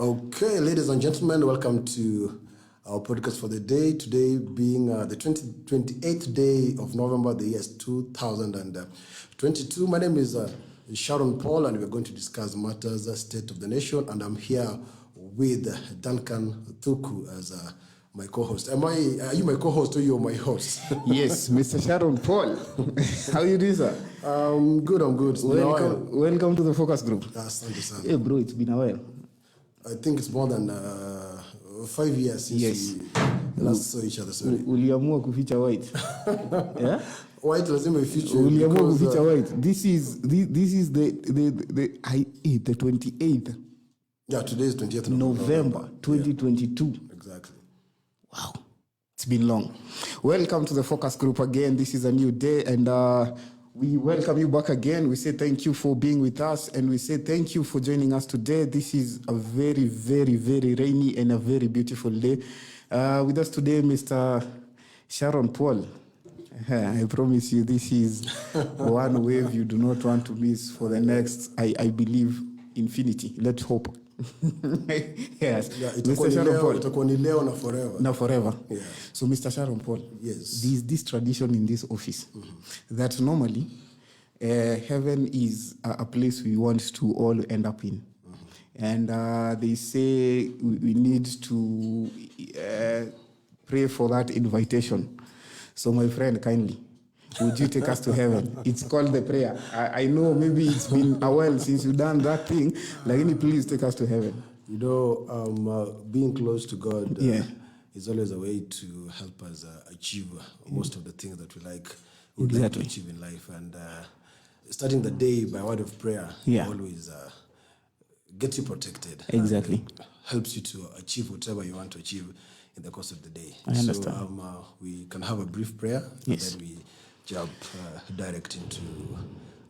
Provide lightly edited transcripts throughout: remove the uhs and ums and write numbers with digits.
Okay, ladies and gentlemen, welcome to our podcast for the day. Today being the 28th day of November, the year is 2022. My name is Sharon Paul, and we're going to discuss matters, state of the nation, and I'm here with Duncan Thuku as my co-host. Are you my co-host or you're my host? Yes, Mr. Sharon Paul. How you doing, sir? I'm good. Welcome to the focus group. Asante sana. Hey, bro, it's been a while. I think it's more than 5 years since we last saw each other. Sorry. Uliamua kuficha white. Yeah? White lazima ifiche. Uliamua kuficha white. This is the 28th. Yeah, today is 20th November 2022. Yeah. Exactly. Wow. It's been long. Welcome to the focus group again. This is a new day, and we welcome you back again. We say thank you for being with us, and we say thank you for joining us today. This is a very, very, very rainy and a very beautiful day. With us today, Mr. Sharon Paul. I promise you, this is one wave you do not want to miss for the next, I believe, infinity. Let's hope. Yes. Yeah, Mr. Sharon Paul. Itakuwa ni leo na forever. Na forever. Yeah. So, Mr. Sharon Paul. Yes. This tradition in this office that normally heaven is a place we want to all end up in. And they say we need to pray for that invitation. So, my friend, kindly, would you take us to heaven? It's called the prayer. I know maybe it's been a while since you've done that thing. Like, please take us to heaven. You know, being close to God is always a way to help us achieve most of the things that we like to achieve in life. And starting the day by word of prayer always gets you protected. Exactly. Helps you to achieve whatever you want to achieve in the course of the day. I understand. So we can have a brief prayer, and then we jump direct into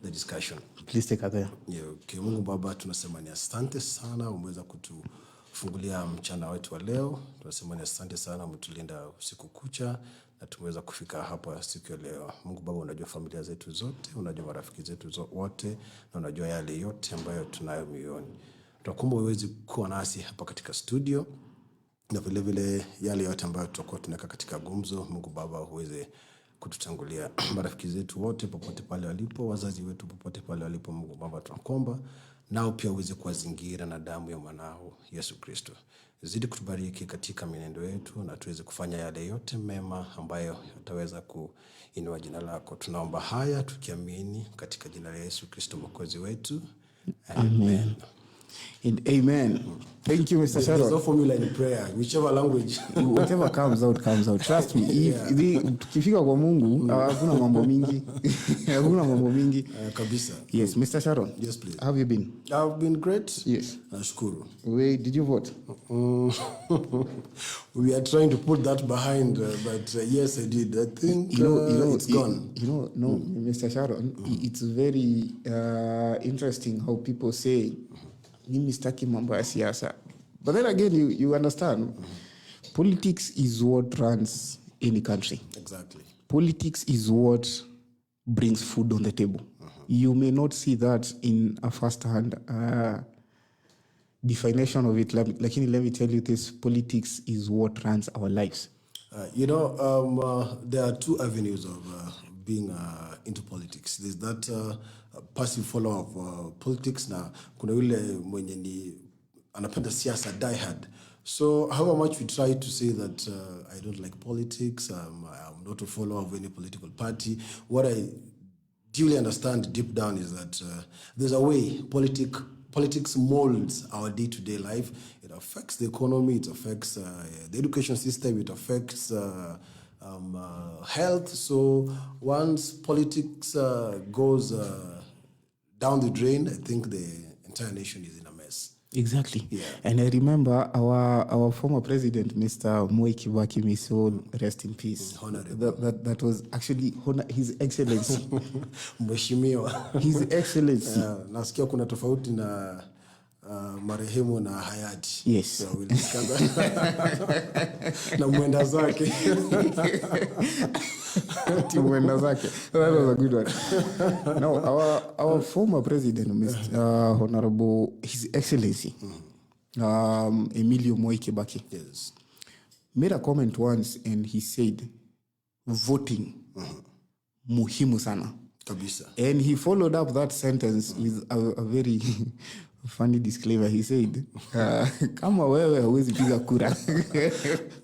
the discussion. Please take us there. Yeah, okay. Mungu Baba, tunasema ni asante sana umeweza kutufungulia mchana wetu wa leo. Tunasema ni asante sana umetulinda usiku kucha na tumeweza kufika hapa siku ya leo. Mungu Baba, unajua familia zetu zote, unajua marafiki zetu wote, na unajua yale yote ambayo tunayo mioyoni. Tunakuomba uweze kuwa nasi hapa katika studio, na vile vile yale yote ambayo tutakuwa tunaweka katika gumzo. Mungu Baba, uweze kututangulia. Marafiki zetu wote popote pale walipo, wazazi wetu popote pale walipo, Mungu Baba, tunakuomba nao pia uweze kuwazingira na damu ya mwanao Yesu Kristo. Zidi kutubariki katika mienendo yetu, na tuweze kufanya yale yote mema ambayo yataweza kuinua jina lako. Tunaomba haya tukiamini katika jina la Yesu Kristo mwokozi wetu. Amen. And amen. Thank you, Mr. Sharon. There's no formula in prayer, whichever language. Whatever comes out. Trust me. Tukifika kwa Mungu, hakuna mambo mingi. Hakuna mambo mingi. Kabisa. Yes, Mr. Sharon. Yes, please. How have you been? I've been great. Yes. Nashukuru. Wait, did you vote? We are trying to put that behind, but yes, I did. I think it's gone. Mr. Sharon, it's very interesting how people say, mimi sitaki mambo ya siasa. But then again, you understand, politics is what runs any country. Exactly. Politics is what brings food on the table. You may not see that in a first-hand definition of it. Let me tell you this, politics is what runs our lives. There are two avenues of being into politics. There's that passive follower of politics, na kuna yule mwenye ni anapenda siasa diehard. So however much we try to say that I don't like politics, I'm not a follower of any political party, what I duly understand deep down is that there's a way politics molds our day-to-day life. It affects the economy, it affects the education system, it affects health. So once politics goes down the drain, I think the entire nation is in a mess. Exactly. Yeah. And I remember our former president, Mr. Mwai Kibaki, may soul rest in peace. That was actually His Excellency. Mheshimiwa. His Excellency. Nasikia kuna tofauti na marehemu na hayati. Yes. So we'll discuss that. Na mwenda zake. Mwenda zake. That was a good one. Now, our former president, Mr. Honorable His Excellency, Emilio Moi Kibaki, Yes. made a comment once and he said, voting, muhimu sana. Kabisa. And he followed up that sentence with a very funny disclaimer. He said, kama wewe huwezi piga kura.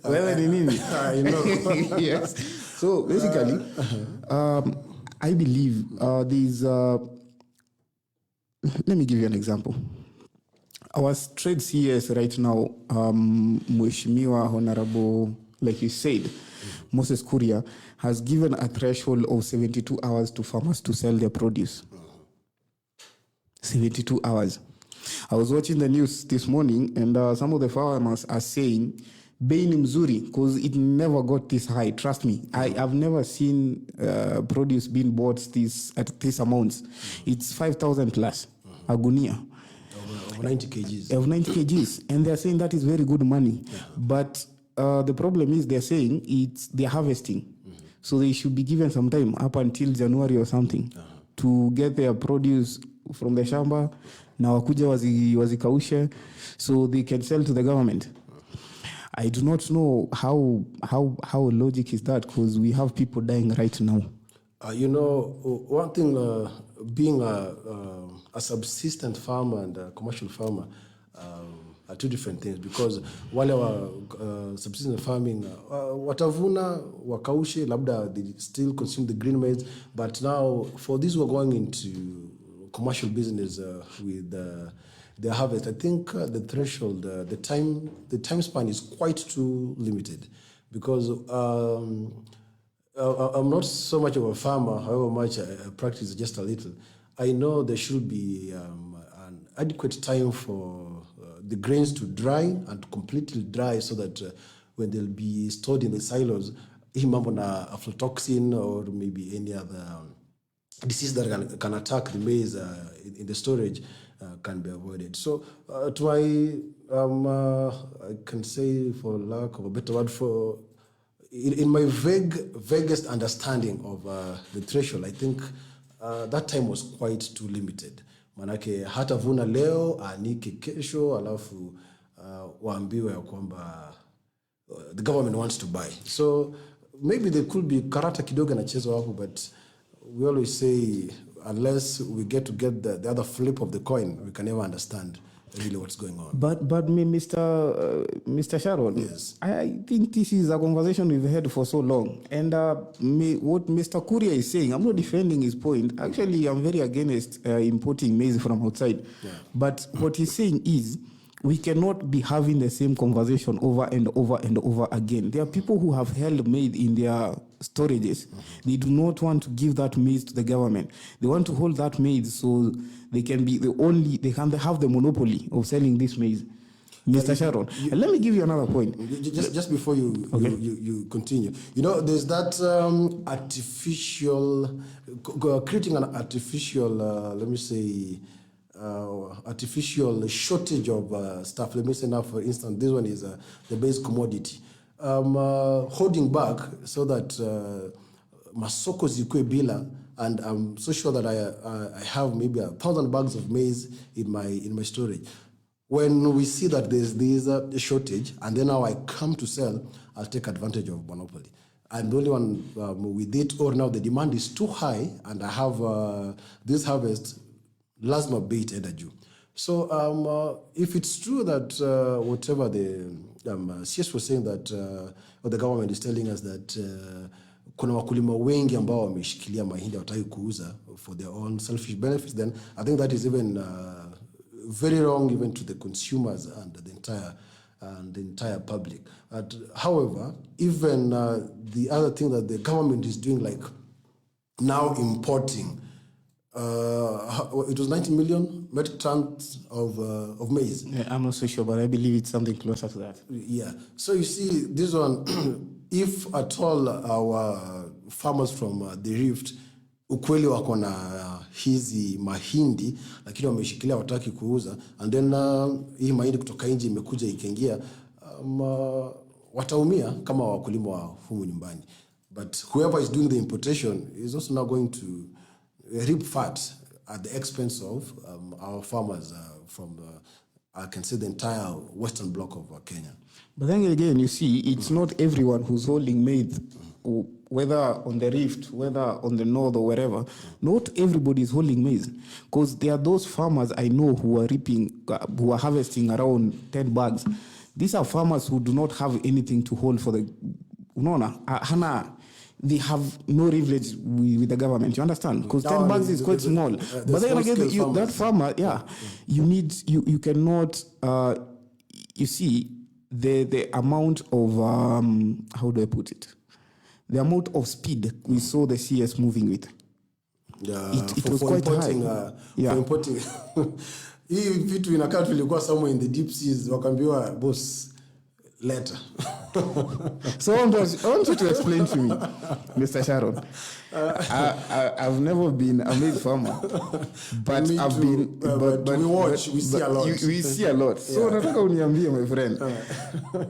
Wewe ni nini? I know. Yes. So basically, I believe these... let me give you an example. Our trade CS right now, Mheshimiwa Honorable, like you said, Moses Kuria, has given a threshold of 72 hours to farmers to sell their produce. 72 hours. I was watching the news this morning, and some of the farmers are saying, bei ni mzuri, because it never got this high. Trust me, I've never seen produce being bought at this amounts. It's 5,000 plus a gunia. Of 90 kgs. Of 90 kgs. And they're saying that is very good money. But the problem is they're saying they're harvesting. So they should be given some time up until January or something to get their produce from the shamba. Na wakuja wazikaushe so they can sell to the government. I do not know how logic is that, because we have people dying right now. One thing, being a subsistent farmer and a commercial farmer are two different things, because wale wa subsistence farming watavuna wakaushe, labda they still consume the green maize, but now for these who are going into commercial business with the harvest, I think the threshold, the time span is quite too limited, because I'm not so much of a farmer, however much I practice just a little. I know there should be an adequate time for the grains to dry and completely dry, so that when they'll be stored in the silos, hii mambo na aflatoxin or maybe any other disease that can attack the maize in the storage can be avoided. So to my, I can say, for lack of a better word, in my vaguest understanding of the threshold, I think that time was quite too limited. Manake hatavuna leo, anike kesho, alafu waambiwe ya kwamba the government wants to buy. So maybe there could be karata kidogo na chezo hapo, but we always say, unless we get the other flip of the coin, we can never understand really what's going on. But Mr. Sharon, yes, I think this is a conversation we've had for so long. And what Mr. Kuria is saying, I'm not defending his point. Actually, I'm very against importing maize from outside. Yeah. But what he's saying is, we cannot be having the same conversation over and over and over again. There are people who have held maize in their storages. They do not want to give that maize to the government. They want to hold that maize so they can be they can have the monopoly of selling this maize. Mr. Sharon, let me give you another point. Just before you continue, there's that artificial, creating an artificial, let me say, artificial shortage of stuff. Let me say now, for instance, this one is the base commodity. Holding back so that masoko zikue bila, and I'm so sure that I have maybe 1,000 bags of maize in my storage. When we see that there's a shortage, and then now I come to sell, I'll take advantage of monopoly. I'm the only one with it, or now the demand is too high, and I have this harvest, lazima bait energy. So if it's true that whatever the CS was saying, that or the government is telling us that kuna wakulima wengi ambao wameshikilia mahindi wataki kuuza for their own selfish benefits, then I think that is even very wrong, even to the consumers and the entire public. However, even the other thing that the government is doing, like now importing, it was 90 million metric tons of maize. Yeah, I'm not so sure, but I believe it's something closer to that. Yeah. So you see, this one, if at all our farmers from the Rift ukweli wako na hizi mahindi, lakini wameshikilia wataki kuuza, and then hii mahindi kutoka nje imekuja ikaingia, wataumia kama wakulima wa humu nyumbani. But whoever is doing the importation is also now going to reap fat at the expense of our farmers from I can say the entire western block of Kenya. But then again, you see, it's not everyone who's holding maize, whether on the rift, whether on the north or wherever. Not everybody is holding maize, because there are those farmers I know who are who are harvesting around 10 bags. These are farmers who do not have anything to hold for the. They have no privilege with the government. You understand? Because 10 bags is quite small. But then again, that farmer, you cannot. You see, the amount of how do I put it? The amount of speed we saw the CS moving with. Yeah, it was quite high. For importing. Hii vitu inakaa tulikuwa somewhere in the deep seas wakaambiwa boss later. So I want you to explain to me, Mr. Sharon. I've never been a maize farmer, but Me I've too, been. but we watch, we see a lot. We see a lot. So nataka uniambie, my friend,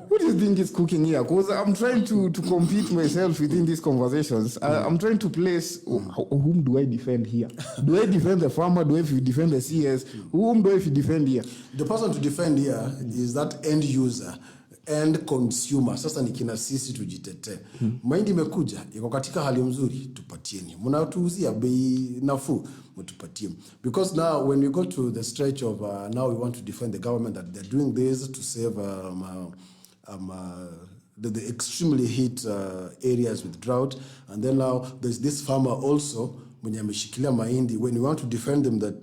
what do you think is cooking here? Because I'm trying to compete myself within these conversations. I'm trying to place whom do I defend here? Do I defend the farmer? Do I defend the CS? Whom do I defend here? The person to defend here is that end user. End consumer. Sasa ni kina sisi tujitetee. Mahindi imekuja iko katika hali mzuri, tupatieni. Mnatuuzia bei nafuu, mtupatie. Because now when we go to the stretch of now we want to defend the government that they're doing this to save the extremely hit areas with drought, and then now there's this farmer also mwenye ameshikilia mahindi. When we want to defend them that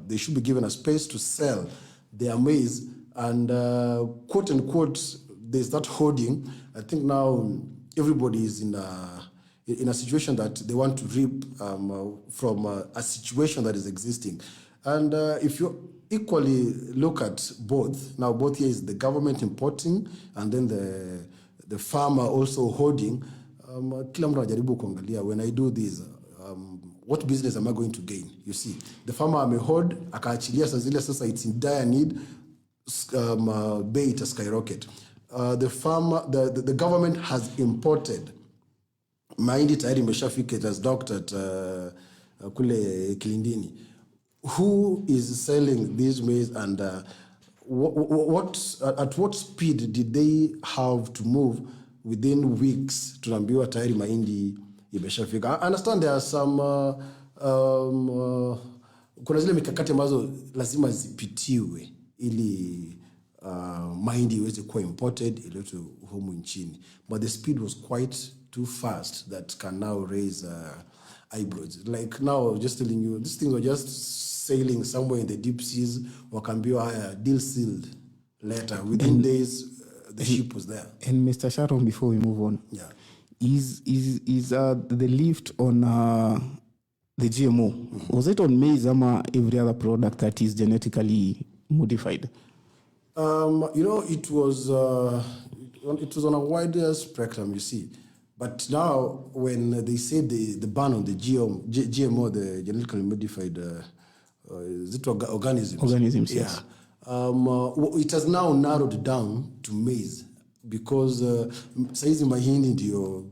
they should be given a space to sell their maize, and quote unquote there's that hoarding. I think now everybody is in a situation that they want to reap from a situation that is existing. And if you equally look at both, now both here is the government importing and then the farmer also hoarding. Kila mtu anajaribu kuangalia, when I do this, what business am I going to gain? You see, the farmer amehoard, akaachilia saa zile sasa it's in dire need, bay ita skyrocket. The government has imported mahindi tayari imeshafika, it has docked at kule Kilindini. Who is selling these maize, and at what speed did they have to move within weeks tunaambiwa tayari mahindi imeshafika? I understand there are some kuna zile mikakati ambazo lazima zipitiwe ili mahindi iweze kuwa imported iletwe humu nchini, but the speed was quite too fast that can now raise eyebrows. Like now, just telling you, these things were just sailing somewhere in the deep seas. Wakaambiwa haya, deal sealed later. Within days, the ship was there. And Mr. Sharon, before we move on, is the lift on the GMO, was it on maize or every other product that is genetically modified? It was on a wider spectrum, you see. But now, when they say the ban on the GMO, the genetically modified is it organisms? Organisms, yes. It has now narrowed down to maize because saizi mahindi ndio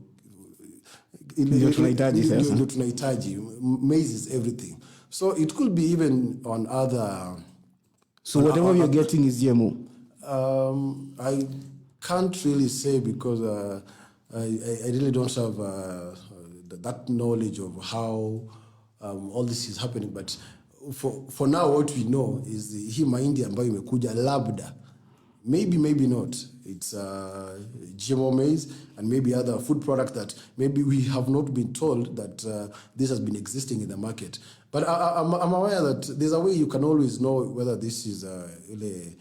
tunahitaji. Maize is everything. So it could be even on other. So whatever you're getting is GMO? I can't really say because I really don't have that knowledge of how all this is happening. But for now, what we know is hii mahindi ambayo imekuja labda, maybe not. It's GMO maize and maybe other food products that maybe we have not been told that this has been existing in the market. But I'm aware that there's a way you can always know whether this is ile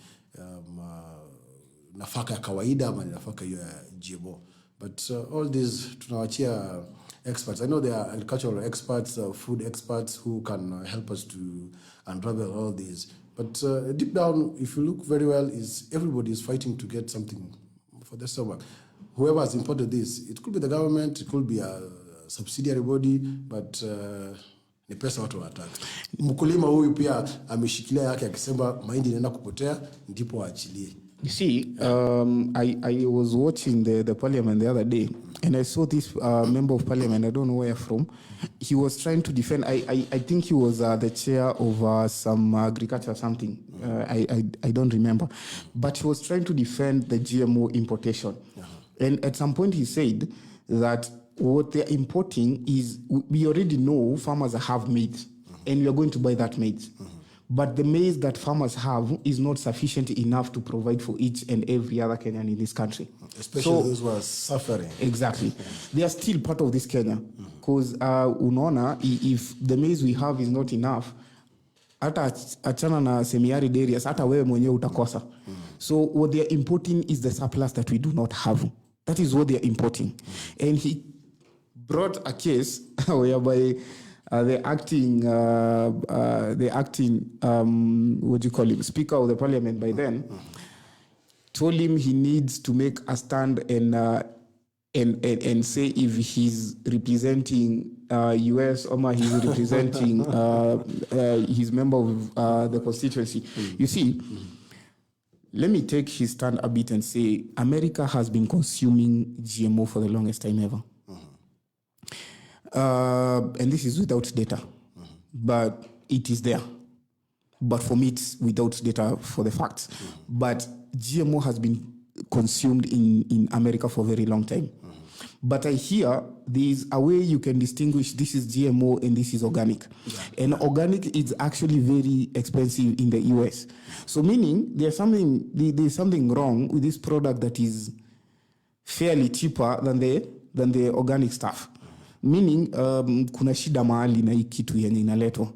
nafaka ya kawaida ama nafaka ya GMO. But all these tunawachia experts. I know there are agricultural experts, food experts who can help us to unravel all these. But deep down, if you look very well, everybody is fighting to get something for their stomach. Whoever has imported this, it could be the government, it could be a subsidiary body, but ni pesa watu wanataka. Mkulima huyu pia ameshikilia yake akisema mahindi inaenda kupotea, ndipo aachilie. You see, I was watching the parliament the other day, and I saw this member of parliament, I don't know where from. He was trying to defend, I think he was the chair of some agriculture or something. I don't remember. But he was trying to defend the GMO importation. And at some point he said that what they're importing is, we already know farmers have maize, and we are going to buy that maize. But the maize that farmers have is not sufficient enough to provide for each and every other Kenyan in this country. Especially those who are suffering. Exactly. They are still part of this Kenya. Because unaona, if the maize we have is not enough, hata achana na semi-arid areas, hata wewe mwenyewe utakosa. So what they are importing is the surplus that we do not have. That is what they are importing. And he brought a case whereby the acting, what do you call him, Speaker of the Parliament by then, told him he needs to make a stand and say if he's representing US or he's representing his member of the constituency. You see, let me take his stand a bit and say America has been consuming GMO for the longest time ever. And this is without data, but it is there. But for me, it's without data for the facts. But GMO has been consumed in America for a very long time. But I hear there's a way you can distinguish this is GMO and this is organic. And organic is actually very expensive in the US. So meaning there's something wrong with this product that is fairly cheaper than the organic stuff. Meaning kuna shida mahali na hii kitu yenye inaletwa.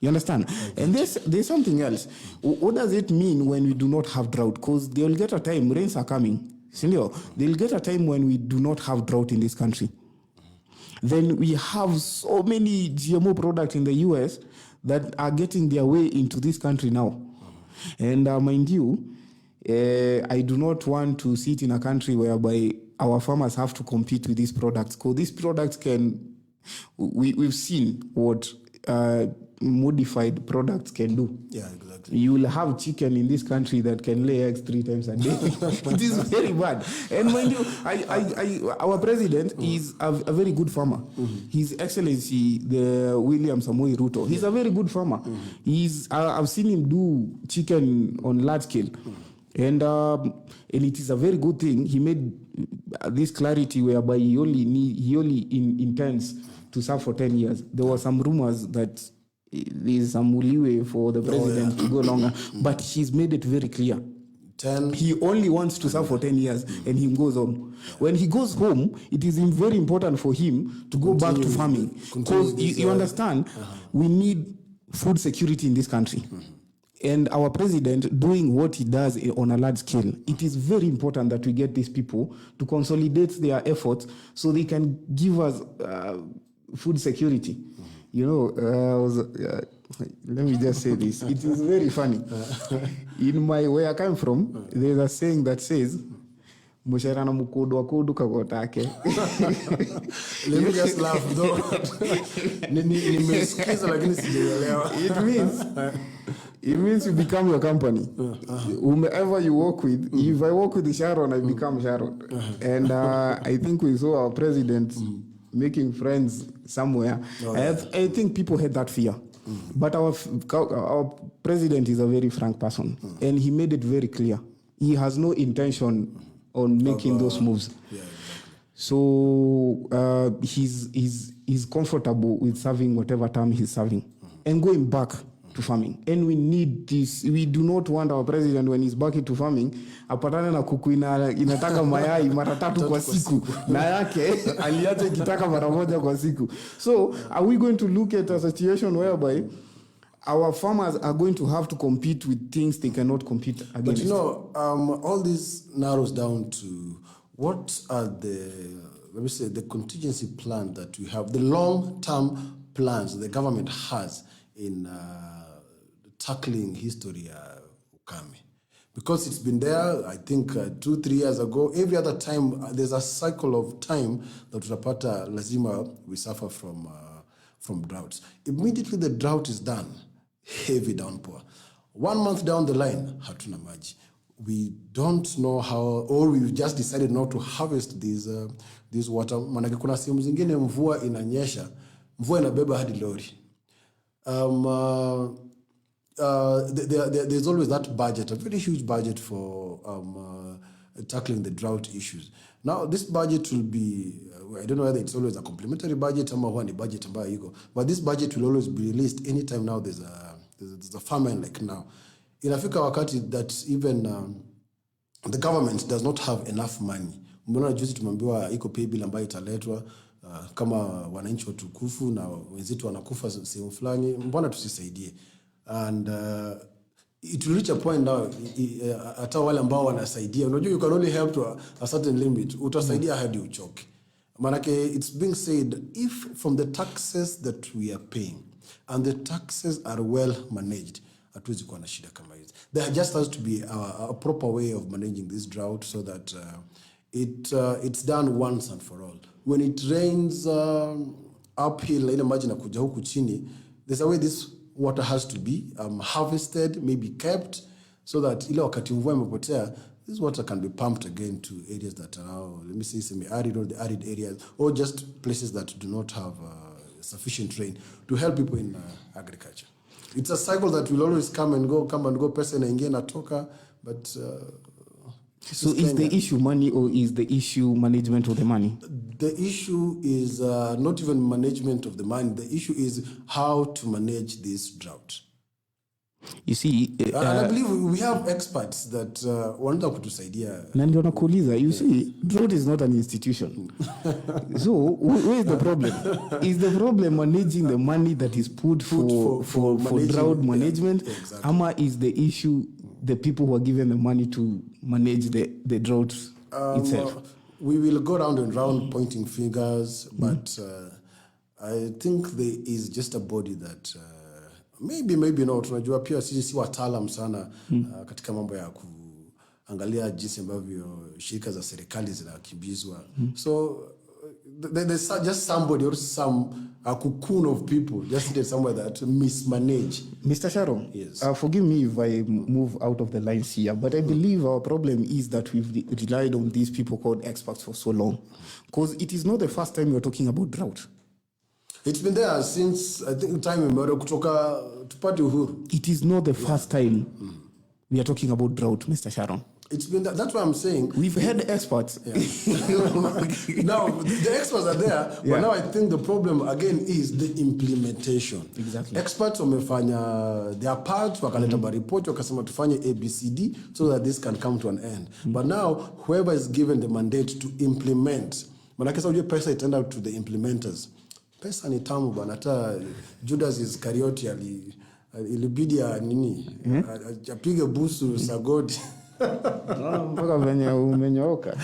You understand? Okay. And there's something else. What does it mean when we do not have drought? Because they will get a time, rains are coming. Senor, they'll get a time when we do not have drought in this country. Then we have so many GMO products in the US that are getting their way into this country now. And mind you, I do not want to sit in a country whereby our farmers have to compete with these products. Because these products we've seen what modified products can do. Yeah, exactly. You will have chicken in this country that can lay eggs 3 times a day. It is very bad. And mind you, our president is a very good farmer. His Excellency, the William Samoei Ruto, he's a very good farmer. I've seen him do chicken on large scale. And it is a very good thing. He made this clarity whereby he only intends to serve for 10 years. There were some rumors that there's some uliwe for the president to go longer, but he's made it very clear. 10. He only wants to serve for 10 years and he goes home. When he goes home, it is very important for him to go back to farming. Because you understand, we need food security in this country. And our president doing what he does on a large scale, it is very important that we get these people to consolidate their efforts so they can give us food security. You know, let me just say this. It is very funny. Where I come from, there's a saying that says, Mushara na mukodo wa kudu kagotake. Let me just laugh though. Nimesikiza lakini sijaelewa. It means you become your company. Whomever you work with, if I work with Sharon, I become Sharon. And I think we saw our president making friends somewhere. I think people had that fear. But our president is a very frank person. And he made it very clear. He has no intention on making those moves. Yeah, exactly. So he's comfortable with serving whatever term he's serving and going back to farming. And we need this. We do not want our president, when he's back into farming, apatane na kuku inataka mayai mara 3 kwa siku. Na yake aliacha ikitaka mara 1 kwa siku. So are we going to look at a situation whereby our farmers are going to have to compete with things they cannot compete against? But you know, all this narrows down to what are the contingency plan that we have, the long-term plans the government has in tackling history ukame. Because it's been there, I think 2-3 years ago, every other time, there's a cycle of time that utapata lazima we suffer from droughts. Immediately the drought is done, heavy downpour. 1 month down the line, hatuna maji. we don't know how, or we've just decided not to harvest this water. Manake kuna sehemu zingine mvua inanyesha, mvua inabeba hadi lori. There's always that budget, a very huge budget for tackling the drought issues. Now, this budget will be, I don't know whether it's always a complementary budget or a budget, but this budget will always be released anytime now there's a famine like now. Inafika wakati that even the government does not have enough money. Mbona juzi tumeambiwa iko pay bill ambayo italetwa kama wananchi watukufu na wenzetu wanakufa sehemu fulani, mbona tusisaidie? And it will reach a point now hata wale ambao wanasaidia, unajua you can only help to a certain limit. Utasaidia hadi uchoke. Manake it's being said, if from the taxes that we are paying and the taxes are well managed, hatuwezi kuwa na shida kama hizi. There just has to be a proper way of managing this drought so that it's done once and for all. When it rains uphill, ile maji inakuja huku chini, there's a way this water has to be harvested, maybe kept, so that ile wakati mvua imepotea, this water can be pumped again to areas that are now, let me say, semi-arid or the arid areas, or just places that do not have sufficient rain, to help people in agriculture. It's a cycle that will always come and go, pesa inaingia inatoka, but so is the issue money, or is the issue management of the money? The issue is not even management of the money. The issue is how to manage this drought. You see, and I believe we have experts that wanataka kutusaidia. Na ndio nakuuliza, you see, drought is not an institution. So where is the problem? Is the problem managing the money that is put for drought management? Yeah, exactly. Ama is the issue the people who are given the money to manage the drought itself? We will go round and round pointing fingers, but I think there is just a body that maybe not. Tunajua pia sisi si wataalam sana katika mambo ya kuangalia jinsi ambavyo shirika za serikali zinakimbizwa. So there's just somebody or some a cocoon of people just seated somewhere that mismanage. Mr. Sharon, yes. Forgive me if I move out of the lines here, but I believe our problem is that we've relied on these people called experts for so long. Because it is not the first time we're talking about drought. It's been there since, I think, time imeanza kutoka tupate uhuru. It is not the first time we are talking about drought, Mr. Sharon. It's been that's what I'm saying. We've had experts. Yeah. Now, the experts are there, but now I think the problem again is the implementation. Exactly. Experts wamefanya their part, wakaleta report, wakasema tufanye ABCD so that this can come to an end. But now, whoever is given the mandate to implement, manake sasa pesa itaenda to the implementers. Pesa ni tamu bana, hata Judas Iscariot ilibidi nini apige busu sagodi. Mpaka venye umenyooka.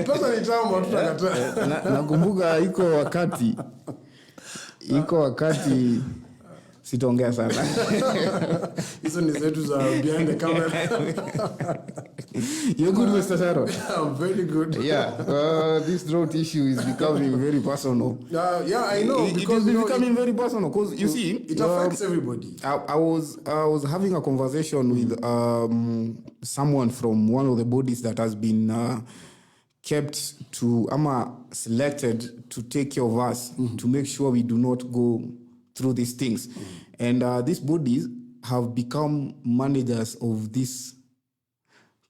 Pesa ni tamu, tutakataa. Nakumbuka iko wakati sitaongea sana. Hizo ni zetu za behind the camera. You're good, Mr. Sharon. I'm very good. Yeah, this drought issue is becoming very personal. Yeah, I know. Because it's becoming very personal. Because you see, it affects everybody. I was having a conversation with someone from one of the bodies that has been kept to selected to take care of us, to make sure we do not go through these things. And these bodies have become managers of this.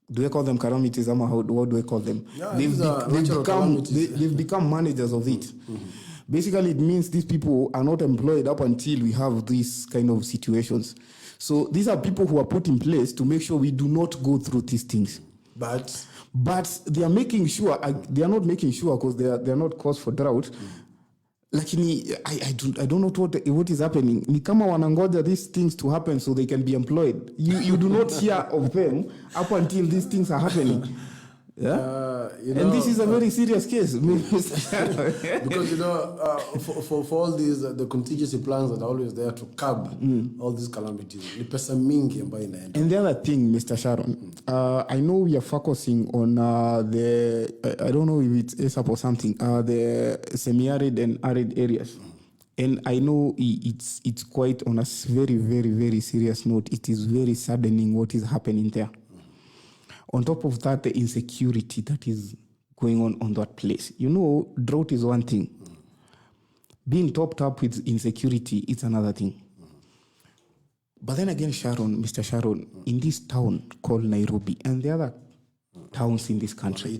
Do I call them calamities? What do I call them? Yeah, they've become managers of it. Basically, it means these people are not employed up until we have these kind of situations. So these are people who are put in place to make sure we do not go through these things. But they are making sure, they are not making sure because they are not cause for drought. Lakini I don't know what is happening. Ni kama wanangoja these things to happen so they can be employed. You do not hear of them up until these things are happening. Yeah, and this is a very serious case. Because for all these the contingency plans that are always there to curb all these calamities. Ni pesa mingi ambayo inaenda. And the other thing, Mr. Sharon, I know we are focusing on the I don't know if it's ASAP or something, the semi-arid and arid areas. And I know it's quite on a very, very, very serious note. It is very saddening what is happening there. On top of that, the insecurity that is going on that place. You know, drought is one thing. Being topped up with insecurity is another thing. But then again, Mr. Sharon, in this town called Nairobi and the other towns in this country.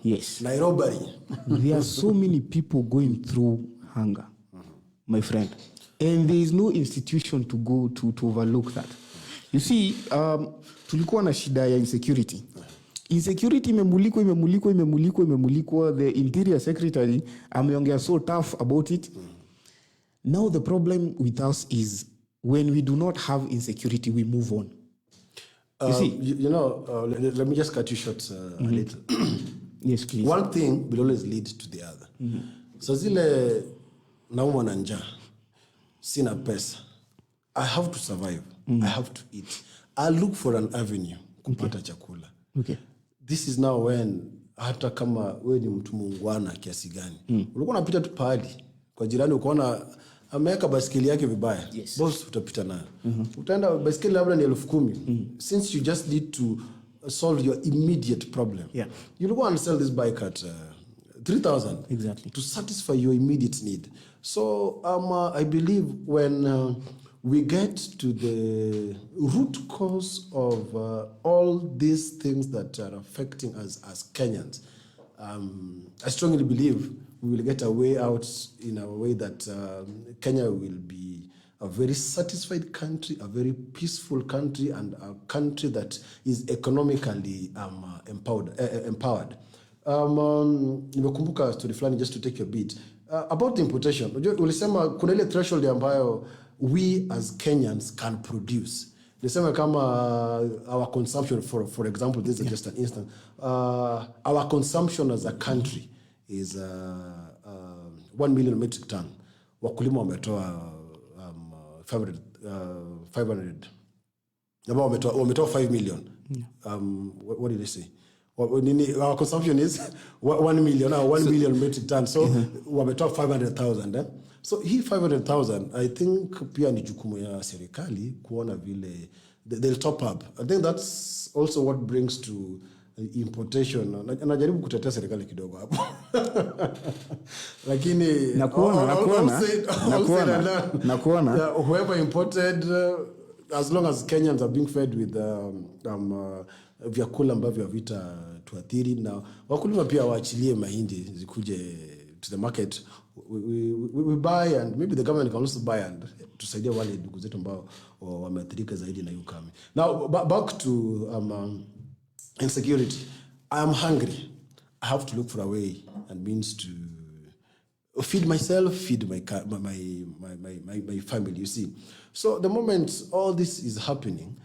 Yes. Nairobi. There are so many people going through hunger, my friend. And there is no institution to go to overlook that. You see, tulikuwa na shida ya insecurity. Insecurity imemulikwa. The Interior Secretary ameongea so tough about it. Now the problem with us is when we do not have insecurity, we move on. You see? Let me just cut you short a little. Yes, please. One thing will always lead to the other. So zile naumwa na njaa, sina pesa, I have to survive. I have to eat. I look for an avenue kupata chakula. Okay. This is now when hata kama wewe ni mtu muungwana kiasi gani. Ulikuwa unapita tu pahali kwa jirani ukaona ameweka basikeli yake vibaya. Yes. Boss utapita nayo. Utaenda basikeli labda ni 10,000. Since you just need to solve your immediate problem. Yeah. You'll go and sell this bike at 3,000. Exactly. To satisfy your immediate need. So I believe when we get to the root cause of all these things that are affecting us as Kenyans, I strongly believe we will get a way out in a way that Kenya will be a very satisfied country, a very peaceful country, and a country that is economically empowered. Nimekumbuka story fulani just to take a bit about the importation. Ulisema kuna ile threshold ambayo we as Kenyans can produce. Ulisema kama our consumption, for example, this is just an instance. Our consumption as a country is 1 million metric ton. Wakulima wametoa 500 wametoa 5 million. What did they say? Our consumption is 1 million or 1 million metric ton. So wametoa 500,000. So hii 500,000, I think pia ni jukumu ya serikali kuona vile they'll top up. I think that's also what brings to importation. Najaribu kutetea serikali kidogo hapo. Lakini nakuona whoever imported, as long as Kenyans are being fed with vyakula ambavyo havita tuathiri, na wakulima pia waachilie mahindi zikuje to the market, we buy, and maybe the government can also buy and tusaidia wale ndugu zetu ambao wameathirika zaidi na ukame. Now back to insecurity. I am hungry. I have to look for a way and means to feed myself, feed my family, you see. So the moment all this is happening,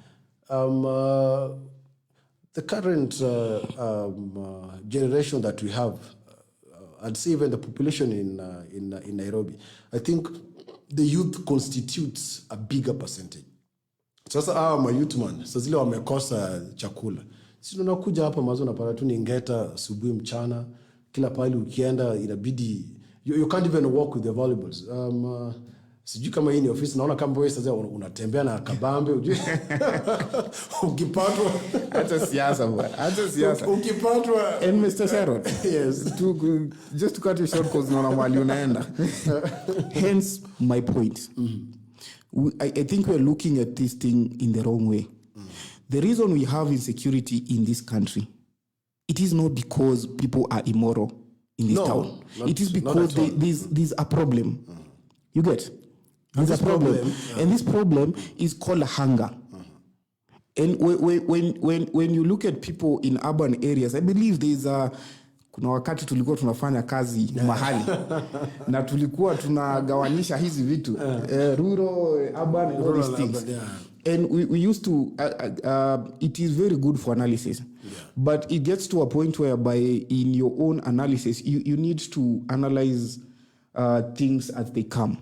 the current generation that we have, I'd say even the population in Nairobi, I think the youth constitutes a bigger percentage. Sasa my youth man, sasa zile wamekosa chakula. Sisi tunakuja hapa mazo napata tu ni ngeta asubuhi mchana, kila pale ukienda inabidi you can't even walk with the valuables. Sijui kama hii ni ofisi, naona kama wewe sasa unatembea na kabambe ujue. Ukipatwa hata siasa bwana, hata siasa. Ukipatwa and Mr. Sharon. Yes, just to cut you short cause naona mahali unaenda. Hence my point. I think we're looking at this thing in the wrong way. The reason we have insecurity in this country, it is not because people are immoral in this town. It is because there's a problem. You get? There's a problem. And this problem is called hunger. And when you look at people in urban areas, I believe there's kuna wakati tulikuwa tunafanya kazi mahali na tulikuwa tunagawanisha hizi vitu rural, urban, and all these things. And we used to it is very good for analysis, but it gets to a point whereby in your own analysis you need to analyze things as they come.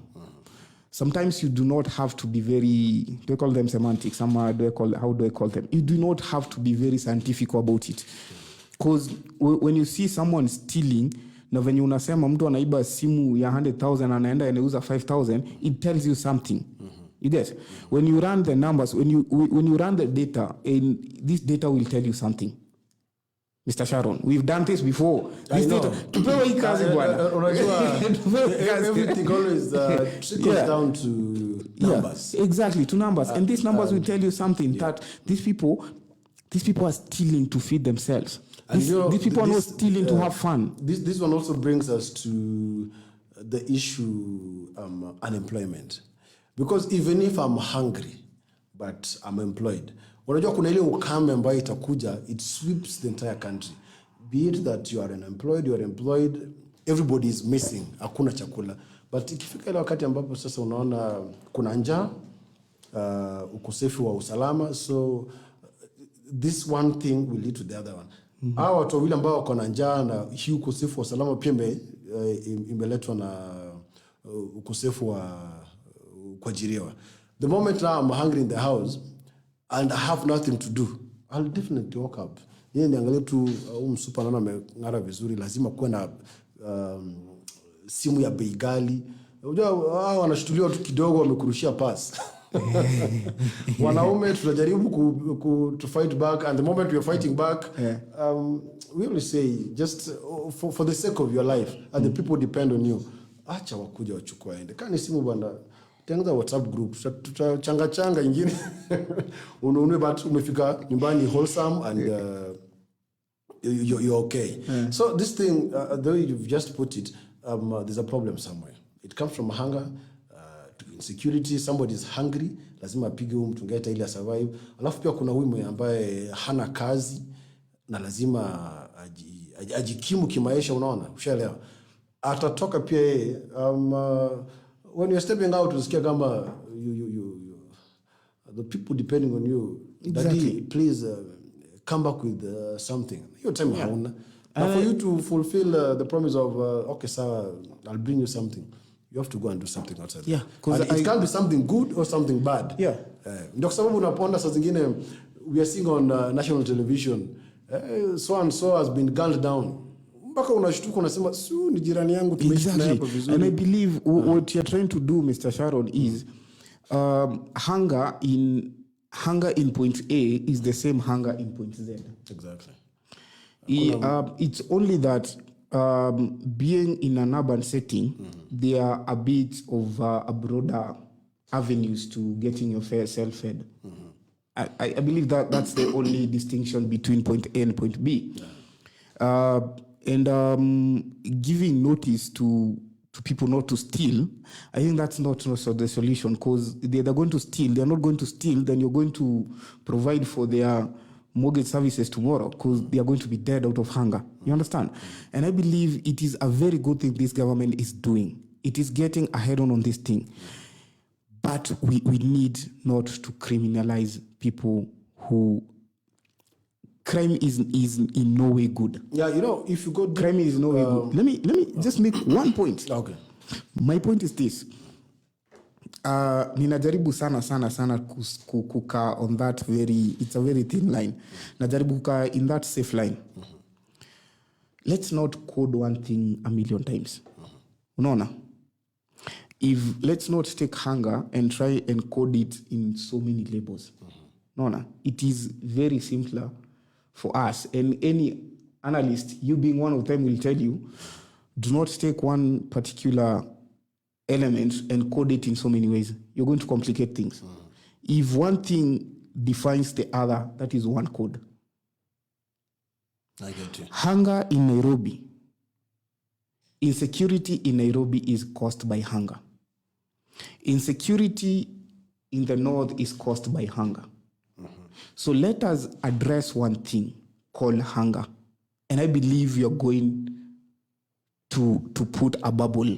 Sometimes you do not have to be very, do I call them semantics? How do I call them? You do not have to be very scientific about it. Because when you see someone stealing, na venye unasema mtu anaiba simu ya 100,000 anaenda anauza 5,000, it tells you something. You get? When you run the numbers, when you run the data, and this data will tell you something. Mr. Sharon, we've done this before. This data, tupewe hii kazi bwana. Unajua, everything always trickles down to numbers. Yeah, exactly, to numbers. And these numbers will tell you something, that these people are stealing to feed themselves. These people are not stealing to have fun. This one also brings us to the issue unemployment. Because even if I'm hungry, but I'm employed, unajua kuna ile ukame ambayo itakuja, it sweeps the entire country. Be it that you are employed, everybody is missing, hakuna chakula. But ikifika ile wakati ambapo sasa unaona kuna njaa, ukosefu wa usalama, so this one thing will lead to the other one. Hao watu wawili ambao wako na njaa na hii ukosefu wa usalama pia imeletwa na ukosefu wa kuajiriwa. The moment now I'm hungry in the house and I have nothing to do, I'll definitely walk up. Niangalie tu msupa naona ameng'ara vizuri, lazima kuwe na simu ya bei ghali. Unajua wanashtuliwa tu kidogo wamekurushia pass. Wanaume tunajaribu to fight back, and the moment we are fighting back, we will say just for the sake of your life and the people depend on you, acha wakuja wachukua ende. Kani simu bwana, tengeneza WhatsApp group, tutachanga ingine. Unaone but umefika nyumbani wholesome and you're okay. So this thing, though you've just put it, there's a problem somewhere. It comes from hunger, to insecurity. Somebody is hungry, lazima apige mtu ngeta ili survive. Alafu pia kuna huyu ambaye hana kazi na lazima ajikimu kimaisha, unaona? Ushaelewa? Atatoka pia yeye when you're stepping out unasikia kama you the people depending on you. Exactly. Daddy, please come back with something. Your time hauna. But for you to fulfill the promise of okay sir, I'll bring you something, you have to go and do something outside. Yeah, because it can't be something good or something bad. Yeah. Ndio sababu unaponda saa zingine we are seeing on national television so and so has been gunned down. Mpaka unashtuka unasema ni jirani yangu tumeishi naye hapo vizuri. And I believe what you're trying to do, Mr. Sharon, is hunger in point A is the same hunger in point Z. Exactly. It's only that being in an urban setting, there are a bit of a broader avenues to getting yourself fed. I believe that that's the only distinction between point A and point B. Yeah. And giving notice to people not to steal, I think that's not also the solution, because they're going to steal. They're not going to steal, then you're going to provide for their mortgage services tomorrow, because they are going to be dead out of hunger. You understand? And I believe it is a very good thing this government is doing. It is getting ahead on this thing. But we need not to criminalize people who... Crime is in no way good. Yeah, if you go... Crime is no way good. Let me just make one point. Okay. My point is this. Ninajaribu sana kuka on that it's a very thin line. Najaribu kuka in that safe line. Let's not code one thing a million times. Unaona? Let's not take hunger and try and code it in so many labels. Unaona? It is very simpler for us, and any analyst, you being one of them, will tell you, do not take one particular element and code it in so many ways. You're going to complicate things. If one thing defines the other, that is one code. I get you. Hunger in Nairobi, insecurity in Nairobi is caused by hunger. Insecurity in the north is caused by hunger. So let us address one thing called hunger. And I believe you're going to put a bubble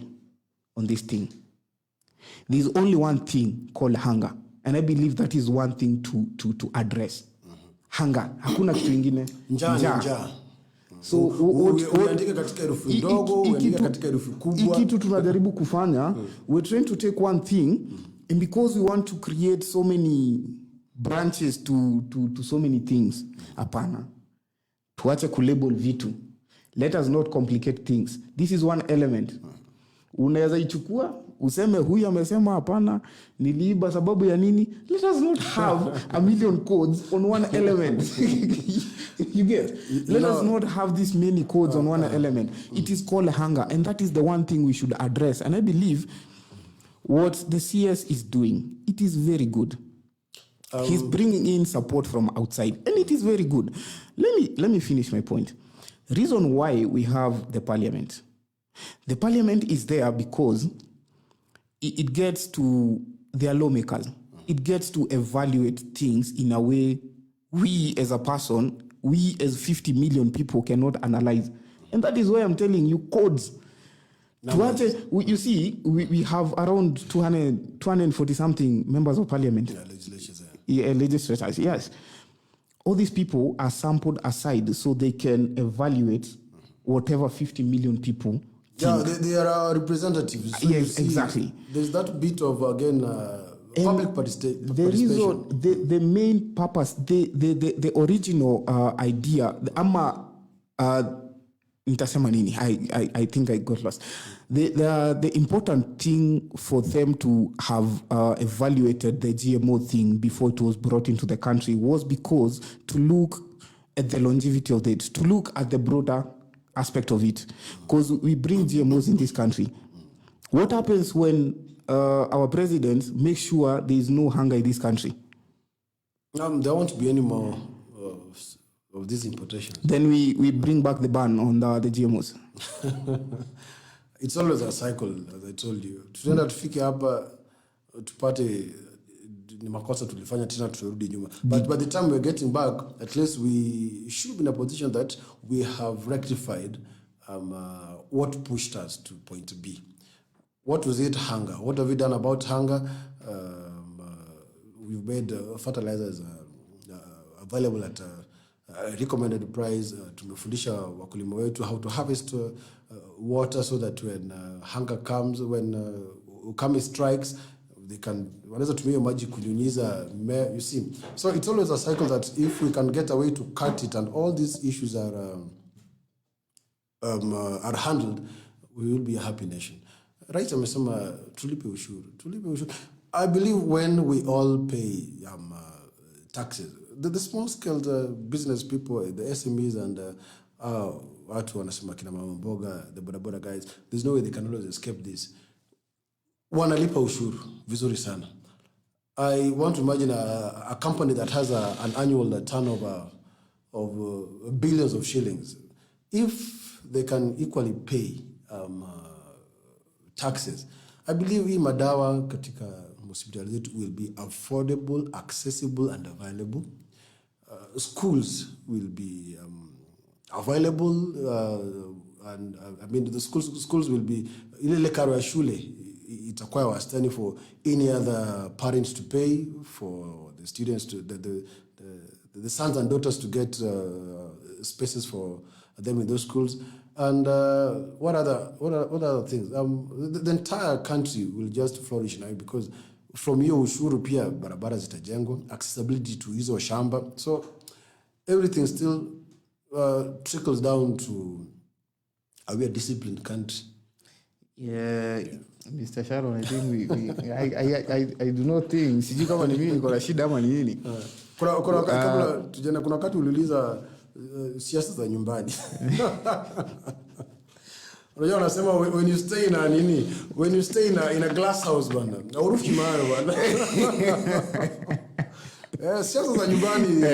on this thing. There's only one thing called hunger. And I believe that is one thing to address. Hunger. Hakuna kitu ingine. Njaa. So uandike katika herufi ndogo, uandike katika herufi kubwa. Kitu tunajaribu kufanya, we're trying to take one thing, and because we want to create so many branches to so many things, hapana. Tuache kulabel vitu. Let us not complicate things. This is one element. unaweza ichukua useme huyu amesema hapana niliiba sababu ya nini. Let us not have a million codes on one element. You get? Let us not have this many codes on one element. It is called hunger, and that is the one thing we should address. And I believe what the CS is doing, it is very good. He's bringing in support from outside, and it is very good. Let me finish my point. Reason why we have the parliament. The parliament is there because it gets to their lawmakers. It gets to evaluate things in a way we as a person, we as 50 million people cannot analyze. And that is why I'm telling you codes. You see, we have around 240 something members of parliament. Legislators, yes. All these people are sampled aside so they can evaluate whatever 50 million people. Yeah, they are our representatives. So yes, exactly. There's that bit of, again, public participation. The main purpose, the original idea, I think I got lost. The important thing for them to have evaluated the GMO thing before it was brought into the country was because to look at the longevity of it, to look at the broader aspect of it. Because we bring GMOs in this country. What happens when our president makes sure there is no hunger in this country? There won't be any more of these importations. Then we bring back the ban on the GMOs. It's always a cycle, as I told you. Tunaenda tufike hapa tupate ni makosa tulifanya tena turudi nyuma. But by the time we're getting back, at least we should be in a position that we have rectified what pushed us to point B. What was it? Hunger. What have we done about hunger? We've made fertilizers available at a recommended price. Tumefundisha wakulima wetu how to harvest water so that when hunger comes, when ukame strikes, they can wanaweza tumia maji kunyunyiza mmea, you see. So it's always a cycle that if we can get a way to cut it and all these issues are handled, we will be a happy nation. Right, amesema tulipe ushuru. I believe when we all pay taxes, the small scale business people, the SMEs and watu wanasema kina mama mboga, the bodaboda guys, there's no way they can always escape this. Wanalipa ushuru vizuri sana. I want to imagine a company that has an annual turnover of billions of shillings. If they can equally pay taxes, I believe hii madawa katika hospitali zetu will be affordable, accessible and available. Schools will be available and I mean the schools will be ile karo ya shule itakuwa wastani for any other parents to pay, for the students to the sons and daughters to get spaces for them in those schools. And what other things? The entire country will just flourish now because from hiyo ushuru pia barabara zitajengwa, accessibility to hizo shamba. So everything still trickles down to are we a disciplined country? Yeah. Mr. Sharon, I think I do not think sijui kama ni mimi niko na shida ama ni nini. Kuna wakati uliuliza siasa za nyumbani. Unajua wanasema when you stay in a glass house bana, hauruki mayo bana. Siasa za nyumbani.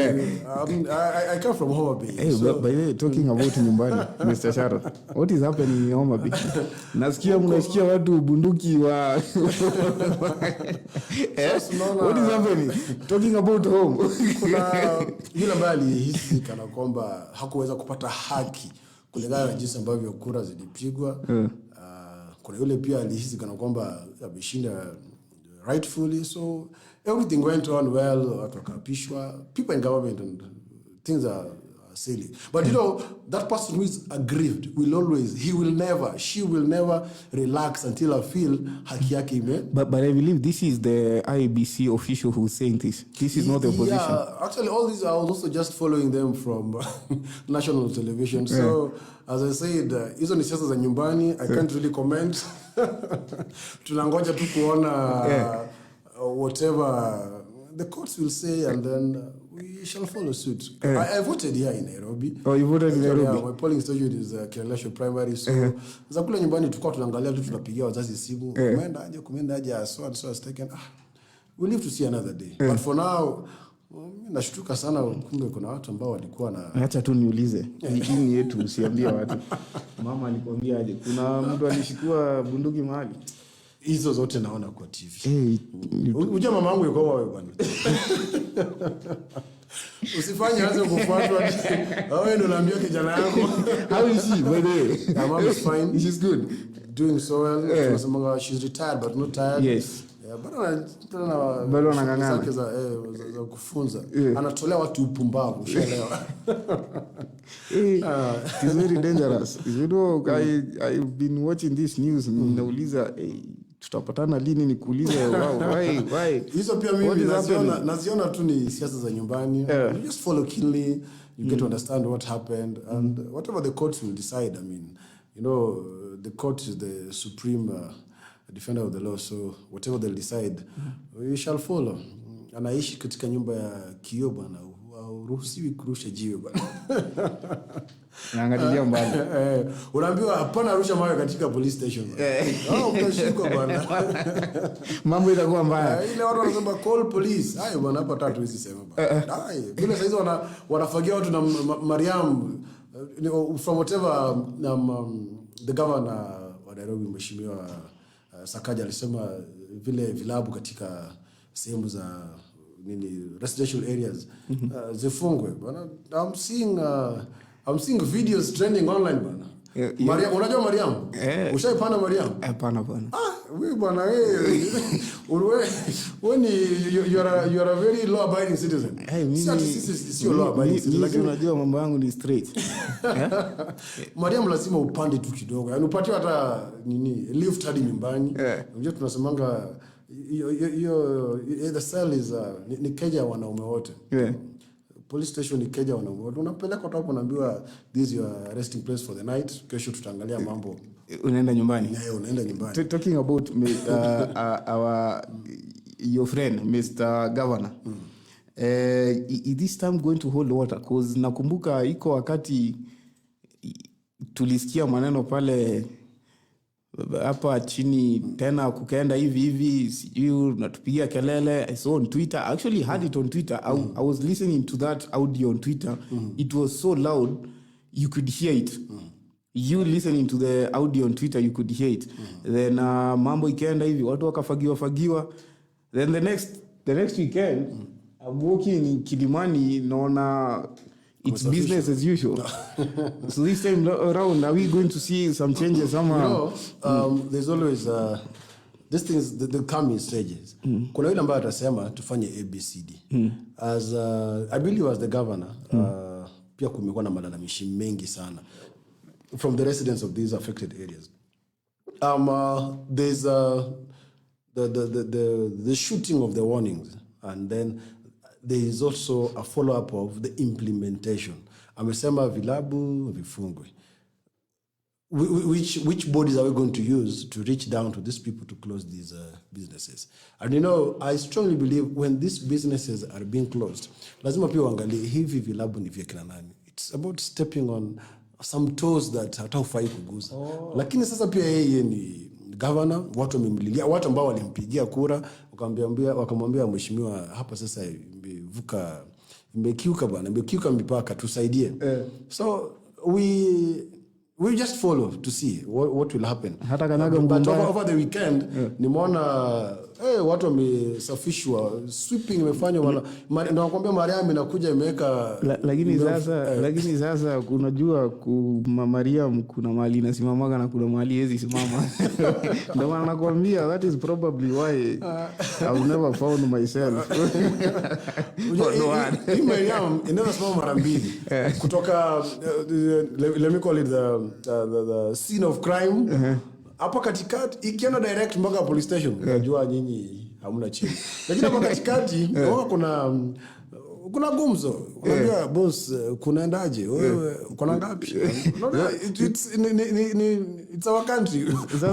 I come from Homa Bay. Hey, so, by the way, talking about nyumbani, Mr. Sharon, what is happening in Homa Bay? Mnasikia watu bunduki wa what is happening? Talking about home. Kuna yule ambaye alihisi kana kwamba hakuweza kupata haki kulingana na jinsi ambavyo kura zilipigwa. Kuna yule pia alihisi kana kwamba ameshinda rightfully, so everything went on well, watu wakapishwa, people in government and things are silly. But you know, that person who is aggrieved she will never relax until I feel haki yake ime. But I believe this is the IEBC official who's saying this. This is not the opposition. Yeah, actually all these I was also just following them from national television. So as I said, hizo ni siasa za nyumbani. I can't really comment. Tunangoja tu kuona whatever the courts will say, and then we shall follow suit. I voted here in Nairobi. Oh, you voted in Nairobi? My polling station is Kileleshwa Primary. So za kule nyumbani tulikuwa tunaangalia tu, tunapigia wazazi simu, kumeenda aje, so and so has taken. We live to see another day. But for now, nashtuka sana, kumbe kuna watu ambao walikuwa na. Acha tu niulize. Hii ni yetu, usiambie watu. Mama alikwambia aje? Kuna mtu alishikua bunduki mahali? Hizo zote naona kwa TV. Unajua mama yangu yuko wapi bwana? Usifanye anze kufuatwa. Wewe ndio unaambia kijana yako. How is she by the way? Her mom is fine. She's good. Doing so well. Tunasema she's retired but not tired. Yes. Bado anang'ang'ana za kufunza. Anatolea watu upumbavu, ushaelewa. It's very dangerous. You know, I've been watching this news. Nauliza, tutapatana lini nikuulize why? Hizo pia mimi naziona tu ni siasa za nyumbani. You just follow keenly, you get to understand what happened, and whatever the courts will decide. I mean, you know, the court is the supreme defender of the law, so whatever they'll decide, we shall follow. Anaishi katika nyumba ya kioo bwana, uruhusiwi kurusha jiwe bwana. Naangalia mbali. Unaambiwa hapana rusha mawe katika police station. Utashikwa bwana. Mambo itakuwa mbaya. Ile watu wanasema call police. Hayo bwana hapa tatu hizi sema bwana. Vile saizi wanafagia watu na Mariam from whatever the governor wa Nairobi mheshimiwa Sakaja alisema vile vilabu katika sehemu za residential areas zifungwe bwana. I'm seeing videos trending online bwana. Mariam, unajua Mariam? Ushaipanda Mariam? Hapana bwana. Wewe bwana when you are a very law abiding citizen. Sio law abiding citizen, lakini unajua mambo yangu ni straight. Mariam lazima upande tu kidogo. Yaani upate hata lift hadi nyumbani. Unajua tunasemanga hiyo the cell is ni keja ya wanaume wote. Police station ni keja wanaume wote. Unapeleka hapo unaambiwa this is your resting place for the night. Kesho tutaangalia mambo. Unaenda nyumbani. Unaenda nyumbani. Talking about your friend Mr. Governor. Is this time going to hold water? Because nakumbuka iko wakati tulisikia maneno pale hapa chini tena kukaenda hivi sijui natupigia kelele. I saw on Twitter, I actually had it on Twitter. I was listening to that audio on Twitter. It was so loud you could hear it. You listening to the audio on Twitter, you could hear it. Then mambo ikaenda hivi watu wakafagiwa. Then the next weekend I'm walking in Kilimani, naona it's business as usual. So this time around, are we going to see some changes somehow? There's always these things that come in stages. Kuna yule ambaye atasema tufanye ABCD. As I believe as the governor, pia kumekuwa na malalamishi mengi sana from the residents of these affected areas. There's the shooting of the warnings, and then there is also a follow-up of the implementation. Amesema vilabu vifungwe. Which bodies are we going to use to reach down to these people to close these businesses? And you know, I strongly believe when these businesses are being closed, lazima pia uangalie hivi vilabu ni vya kina nani. It's about stepping on some toes that hataufai kuguza. Lakini sasa pia yeye ni governor, watu wamemlilia, watu ambao walimpigia kura, wakamwambia mheshimiwa hapa sasa imekiuka bwana, imekiuka mipaka, tusaidie. So we just follow to see what will happen. Hata kanaga but over the weekend nimeona watu wamesafishwa, sweeping imefanywa, na nakwambia Mariam inakuja imeweka lakini sasa unajua Mariam kuna mahali inasimamaga na kuna mahali hezi simama. Ndio maana nakwambia that is probably why I've never found myself. Mariam inaweza simama mara mbili kutoka let me call it the scene of crime. Hapa katikati ikienda direct mpaka police station, unajua nyinyi hamna chini. Lakini hapa katikati kuna gumzo. Unajua boss kunaendaje? Wewe kuna ngapi? It's our country.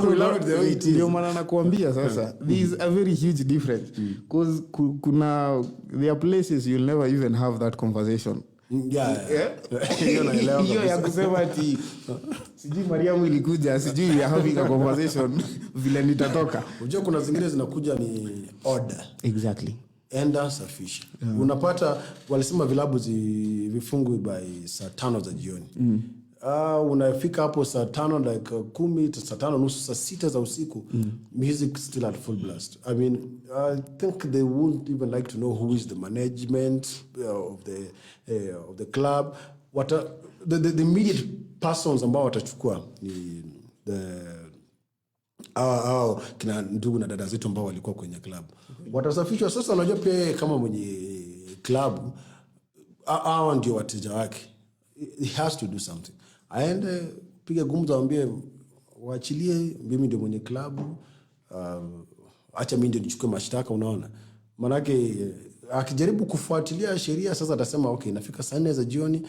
We love it the way it is. Ndio maana nakuambia sasa there is a very huge difference because there are places you'll never even have that conversation. Hiyo ya kusema ati sijui Mariamu ilikuja, sijui we are having a conversation vile nitatoka. Unajua kuna zingine zinakuja ni order. Exactly. Enda safisha. Unapata walisema vilabu vifungwe by saa 5 za jioni. Unafika hapo saa 5 like 10, saa 5:30, saa 6 za usiku, music still at full blast. I mean, I think they won't even like to know who is the management of the club. What the immediate persons ambao watachukua ni kina ndugu na dada zetu ambao walikuwa kwenye club. Watasafishwa. Sasa unajua pia kama mwenye club hao ndio wateja wake. He has to do something. Aende piga gumzo, ambie waachilie, mimi ndio mwenye club, acha mimi ndio nichukue mashtaka. Unaona, manake akijaribu kufuatilia sheria sasa atasema okay, nafika saa 4 za jioni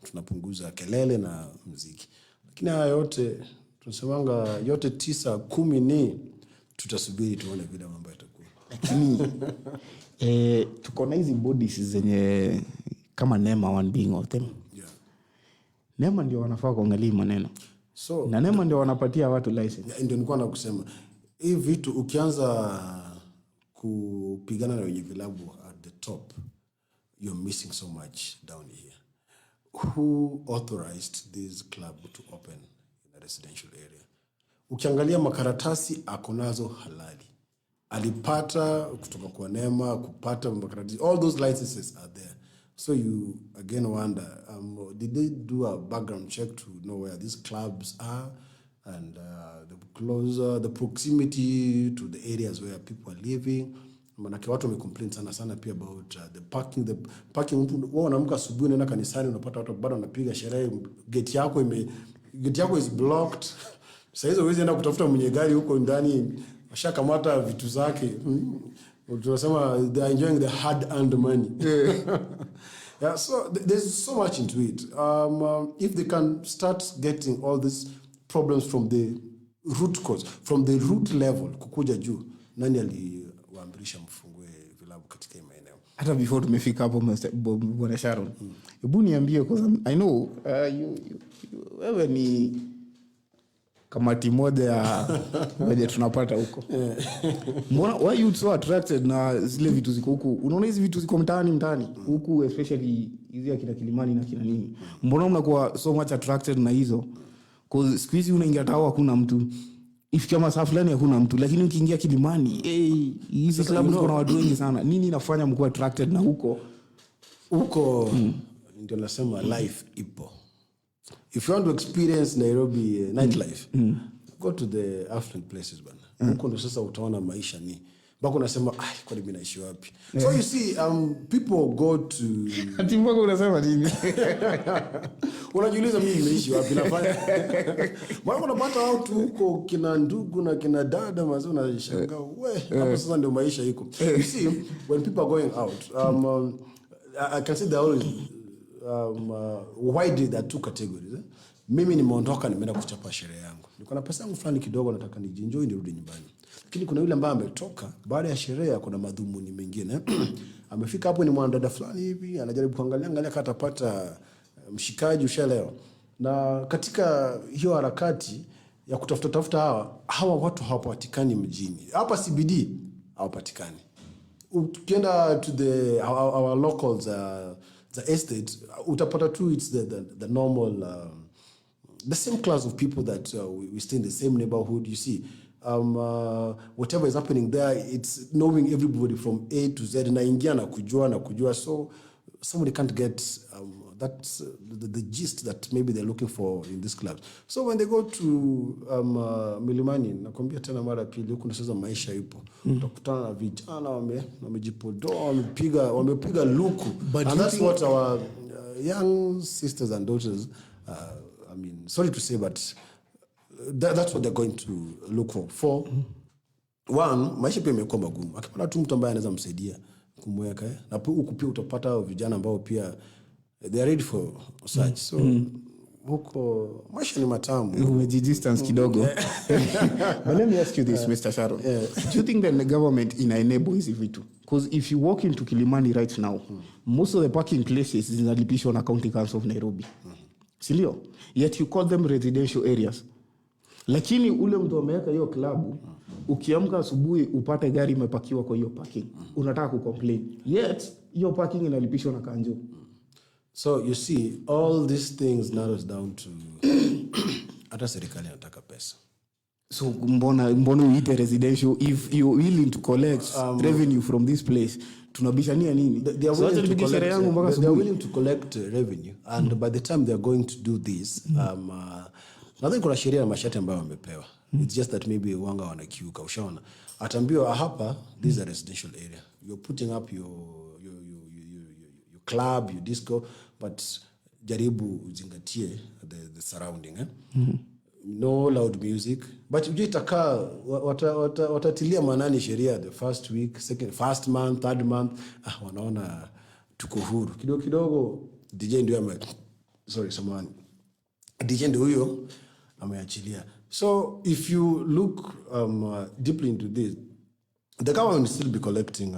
tunapunguza kelele na muziki. Lakini haya yote tunasemanga yote 9 10 ni tutasubiri tuone vile mambo yatakuwa. Lakini tuko na hizi bodies zenye kama NEMA, one being of them. NEMA ndio wanafaa kuangalia maneno. So na NEMA ndio wanapatia watu license. Ndio nilikuwa nakusema hii vitu ukianza kupigana na wenye vilabu at the top, you're missing so much down here. Who authorized this club to open in a residential area? Ukiangalia makaratasi akonazo halali. Alipata kutoka kwa NEMA, kupata makaratasi. All those licenses are there. So you again wonder, did they do a background check to know where these clubs are and the proximity to the areas where people are living? Manake watu wamecomplain sana pia about the parking. Mtu wao anaamka asubuhi unaenda kanisani unapata watu bado wanapiga sherehe, gate yako is blocked. Sasa hizo huwezi enda kutafuta mwenye gari huko ndani, washakamata vitu zake. Tunasema they are enjoying the hard-earned money. Yeah, so there's so much into it. If they can start getting all these problems from the root cause, from the root level, kukuja juu, nani aliwaamrisha mfungue vilabu katika maeneo? Hata before tumefika hapo Bwana Sharon. Hebu niambie, because I know wewe ni kamati moja ya wewe tunapata huko. Mbona why you so attracted na zile vitu ziko huko? Unaona hizi vitu ziko mtaani huku, especially hizi ya kina Kilimani na kina nini. Mbona mnakuwa so much attracted na hizo? Cause siku hizi unaingia tao hakuna mtu. If kama saa fulani hakuna mtu, lakini ukiingia Kilimani, hizi club ziko na watu wengi sana. Nini inafanya mko attracted na huko? Huko ndio nasema life ipo. If you want to experience Nairobi nightlife, go to the affluent places bana. Huko ndo sasa utaona maisha ni. Bako unasema kwa nini naishi wapi? So you see people go to ati mbona unasema nini? Unajiuliza mimi naishi wapi nafanya? Mbona unapata watu huko kina ndugu na kina dada mazao unashangaa hapo sasa ndio maisha iko. You see when people are going out I can say there are always widely there are two categories. Mimi nimeondoka nimeenda kuchapa sherehe yangu. Niko na pesa yangu fulani kidogo nataka nijienjoy nirudi nyumbani. Lakini kuna yule ambaye ametoka baada ya sherehe kuna madhumuni mengine. Amefika hapo ni mwanadada fulani hivi anajaribu kuangalia kama atapata mshikaji ushaelewa. Na katika hiyo harakati ya kutafuta hawa watu hawapatikani mjini. Hapa CBD hawapatikani. Ukienda to our locals the estate utapata tu it's the normal the same class of people that we stay in the same neighborhood. You see whatever is happening there, it's knowing everybody from A to Z, naingia na kujua, so somebody can't get that's the gist that maybe they're looking for in this club. So when they go to Milimani, nakwambia tena mara pili huko sasa maisha ipo. Utakutana na vijana wamejipodoa, wamepiga luku. And that's what our young sisters and daughters, I mean, sorry to say, but that's what they're going to look for. One, maisha pia imekuwa magumu. Akipata tu mtu ambaye anaweza msaidia kumweka, na huku pia utapata vijana ambao pia they are ready for such. So huko maisha ni matamu. Umejidistance kidogo. But let me ask you this, Mr. Sharon. Do you think that the government enable hizi vitu? Because if you walk into Kilimani right now, most of the parking places zinalipishwa na County Council of Nairobi. Sindio? Yet you call them residential areas. Lakini ule mtu ameweka hiyo klabu, ukiamka asubuhi upate gari imepakiwa kwa hiyo parking, unataka kucomplain. Yet hiyo parking inalipishwa na Kanjo. So you see, all these things narrows down to hata serikali inataka pesa. So mbona uite residential if you're willing to collect revenue from this place? Tunabishania nini? They are willing to collect revenue, and by the time they are going to do this, nadhani kuna sheria na masharti ambayo wamepewa. It's just that maybe wanga wanakiuka. Ushaona, ataambiwa hapa, this is a residential area. You're putting up your club, your disco, but jaribu uzingatie the surrounding. No loud music. But ujue itakaa watatilia manani sheria the first week, first month, third month. Wanaona tuko huru. Kidogo DJ ndio DJ ndio huyo ameachilia. So if you look deeply into this, the government will still be collecting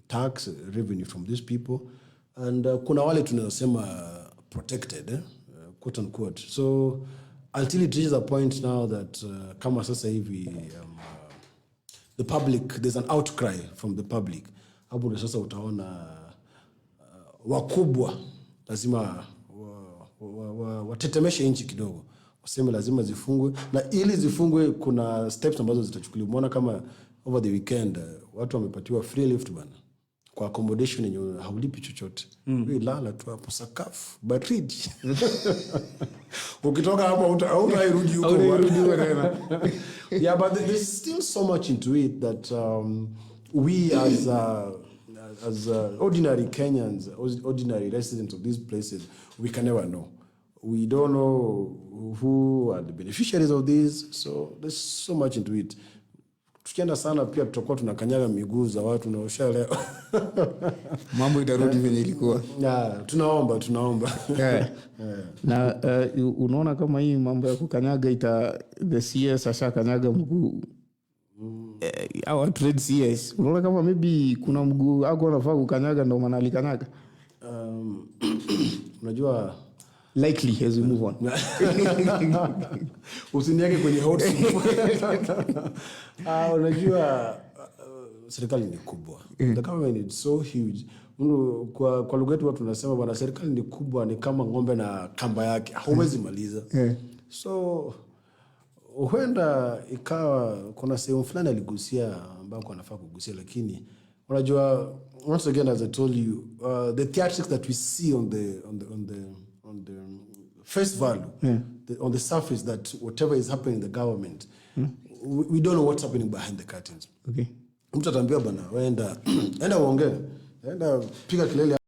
tax revenue from these people, and kuna wale tunasema protected, quote unquote. So until it reaches a point now that kama sasa hivi the public, there's an outcry from the public, hapo sasa utaona wakubwa lazima watetemeshe nchi kidogo, waseme lazima zifungwe, na ili zifungwe kuna steps ambazo zitachukuliwa. Umeona kama over the weekend watu wamepatiwa free lift bana, kwa accommodation yenye haulipi chochote. Wewe lala tu hapo sakafu baridi. Ukitoka hapo utairudi huko. Yeah, but there's still so much into it that we as ordinary Kenyans, ordinary residents of these places, we can never know. We don't know who are the beneficiaries of this, so there's so much into it. Tukienda sana pia tutakuwa tunakanyaga miguu za watu na ushaelewa. Mambo itarudi venye ilikuwa. Tunaomba. Na unaona kama hii mambo ya kukanyaga the CS ashakanyaga mguu. Our trade CS. Unaona kama maybe kuna mguu ako anafaa kukanyaga ndio maana alikanyaga. Unajua likely as we move on. Usiniake kwenye hot soup. Unajua serikali ni kubwa. The government is so huge. Kwa lugha yetu watu tunasema bwana, serikali ni kubwa, ni kama ng'ombe na kamba yake, hauwezi maliza. So huenda ikawa kuna sehemu fulani aligusia ambako anafaa kugusia, lakini unajua, once again, as I told you, the theatrics that we see on the face value, on the surface, that whatever is happening in the government, we don't know what's happening behind the curtains. Okay. Mtu ataambiwa bana, enda uongee, enda piga kelele.